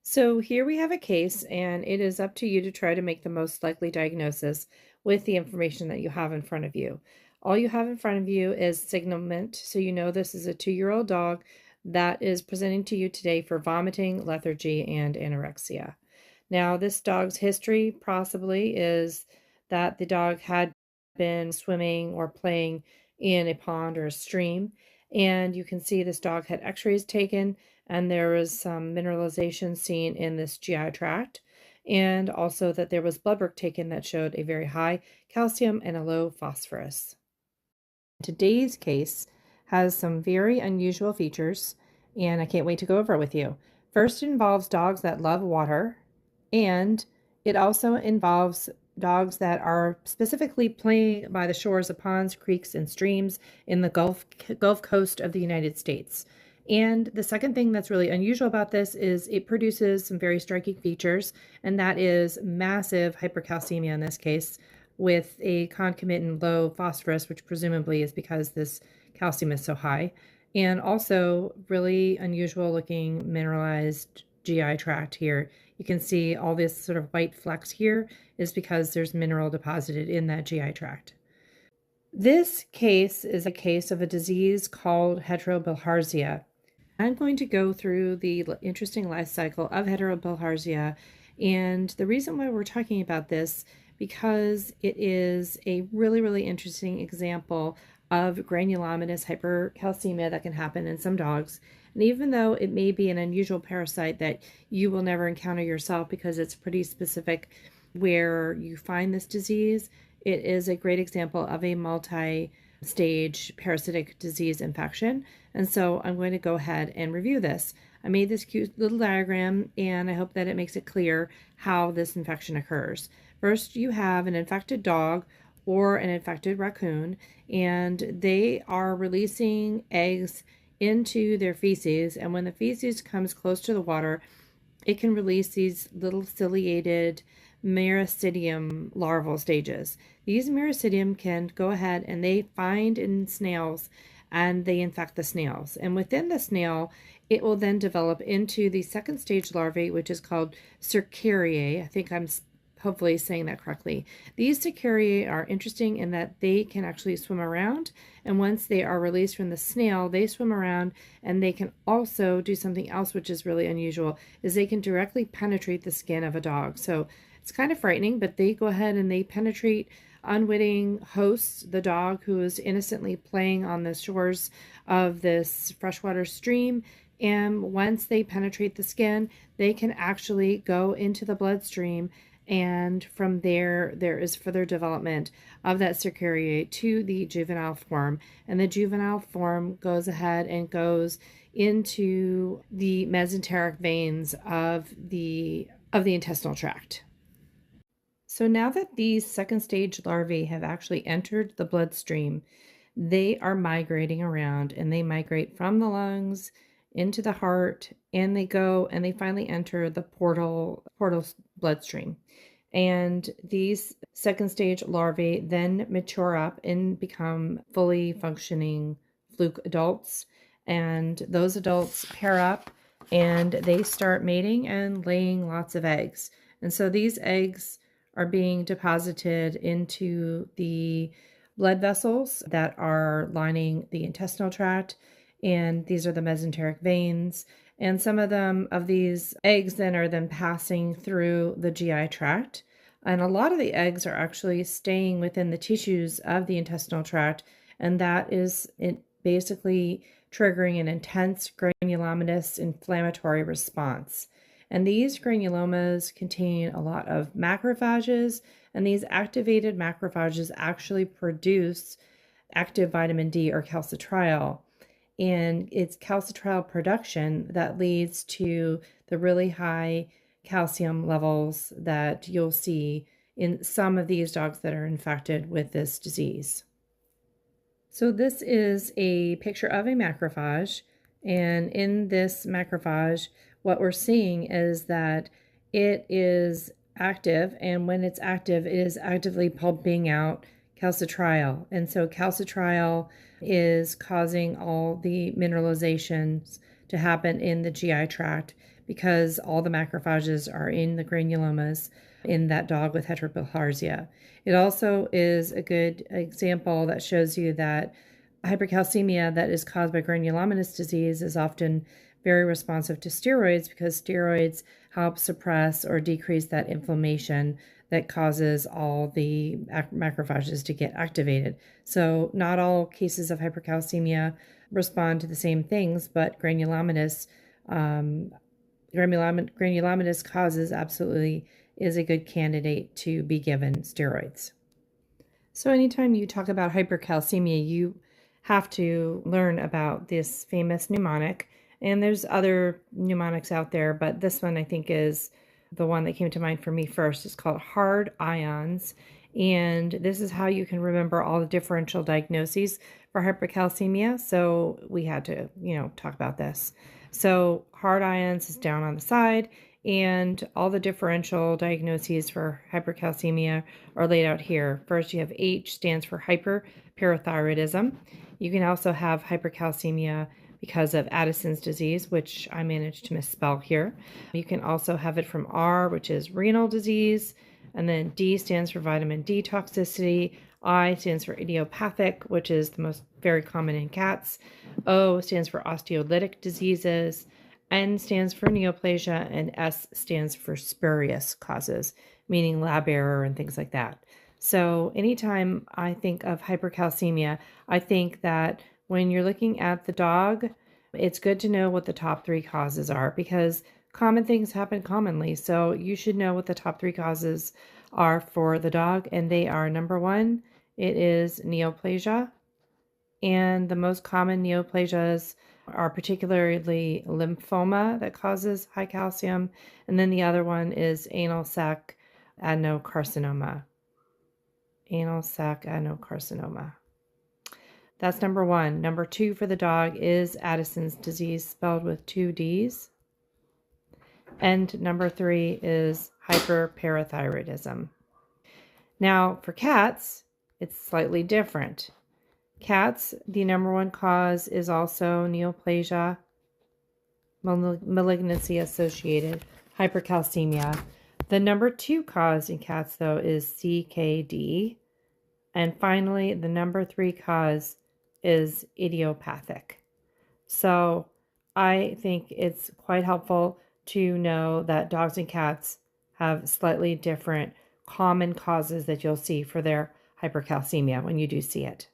So here we have a case, and it is up to you to try to make the most likely diagnosis with the information that you have in front of you. All you have in front of you is signalment, so you know this is a 2-year-old dog that is presenting to you today for vomiting, lethargy, and anorexia. Now, this dog's history possibly is that the dog had been swimming or playing in a pond or a stream, and you can see this dog had x-rays taken and there was some mineralization seen in this GI tract, and also that there was blood work taken that showed a very high calcium and a low phosphorus. Today's case has some very unusual features, and I can't wait to go over it with you. First, it involves dogs that love water, and it also involves dogs that are specifically playing by the shores of ponds, creeks, and streams in the Gulf Coast of the United States. And the second thing that's really unusual about this is it produces some very striking features, and that is massive hypercalcemia in this case, with a concomitant low phosphorus, which presumably is because this calcium is so high, and also really unusual looking mineralized GI tract here. You can see all this sort of white flecks here is because there's mineral deposited in that GI tract. This case is a case of a disease called heterobilharzia. I'm going to go through the interesting life cycle of heterobilharzia, and the reason why we're talking about this because it is a really, really interesting example of granulomatous hypercalcemia that can happen in some dogs. And even though it may be an unusual parasite that you will never encounter yourself because it's pretty specific where you find this disease, it is a great example of a multi-stage parasitic disease infection. And so I'm going to go ahead and review this. I made this cute little diagram, and I hope that it makes it clear how this infection occurs. First, you have an infected dog or an infected raccoon, and they are releasing eggs into their feces. And when the feces comes close to the water, it can release these little ciliated Myristidium larval stages. These Myristidium can go ahead and they find in snails and they infect the snails. And within the snail, it will then develop into the second stage larvae, which is called cercariae. I think I'm hopefully saying that correctly. These cercariae are interesting in that they can actually swim around, and once they are released from the snail, they swim around, and they can also do something else which is really unusual, is they can directly penetrate the skin of a dog. So it's kind of frightening, but they go ahead and they penetrate unwitting hosts, the dog who is innocently playing on the shores of this freshwater stream. And once they penetrate the skin, they can actually go into the bloodstream, and from there is further development of that cercariae to the juvenile form, and the juvenile form goes ahead and goes into the mesenteric veins of the intestinal tract. So now that these second stage larvae have actually entered the bloodstream, they are migrating around, and they migrate from the lungs into the heart, and they go and they finally enter the portal bloodstream. And these second stage larvae then mature up and become fully functioning fluke adults. And those adults pair up and they start mating and laying lots of eggs. And so these eggs are being deposited into the blood vessels that are lining the intestinal tract, and these are the mesenteric veins. And some of these eggs then are then passing through the GI tract. And a lot of the eggs are actually staying within the tissues of the intestinal tract, and that is basically triggering an intense granulomatous inflammatory response. And these granulomas contain a lot of macrophages, and these activated macrophages actually produce active vitamin D or calcitriol. And it's calcitriol production that leads to the really high calcium levels that you'll see in some of these dogs that are infected with this disease. So this is a picture of a macrophage, and in this macrophage, what we're seeing is that it is active, and when it's active, it is actively pumping out calcitriol. And so calcitriol is causing all the mineralizations to happen in the GI tract, because all the macrophages are in the granulomas in that dog with heterobilharzia. It also is a good example that shows you that hypercalcemia that is caused by granulomatous disease is often very responsive to steroids because steroids help suppress or decrease that inflammation that causes all the macrophages to get activated. So not all cases of hypercalcemia respond to the same things, but granulomatous causes absolutely is a good candidate to be given steroids. So anytime you talk about hypercalcemia, you have to learn about this famous mnemonic. And there's other mnemonics out there, but this one I think is the one that came to mind for me first. It's called hard ions. And this is how you can remember all the differential diagnoses for hypercalcemia. So we had to, talk about this. So hard ions is down on the side, and all the differential diagnoses for hypercalcemia are laid out here. First, you have H stands for hyperparathyroidism. You can also have hypercalcemia because of Addison's disease, which I managed to misspell here. You can also have it from R, which is renal disease, and then D stands for vitamin D toxicity. I stands for idiopathic, which is the most very common in cats. O stands for osteolytic diseases. N stands for neoplasia, and S stands for spurious causes, meaning lab error and things like that. So anytime I think of hypercalcemia, I think that when you're looking at the dog, it's good to know what the top 3 causes are because common things happen commonly. So you should know what the top 3 causes are for the dog, and they are: number 1, it is neoplasia. And the most common neoplasias are particularly lymphoma that causes high calcium. And then the other one is anal sac adenocarcinoma. Anal sac adenocarcinoma. That's number 1. Number 2 for the dog is Addison's disease, spelled with 2 D's. And number 3 is hyperparathyroidism. Now, for cats, it's slightly different. Cats, the number 1 cause is also neoplasia, malignancy-associated hypercalcemia. The number 2 cause in cats, though, is CKD. And finally, the number 3 cause is idiopathic. So I think it's quite helpful to know that dogs and cats have slightly different common causes that you'll see for their hypercalcemia when you do see it.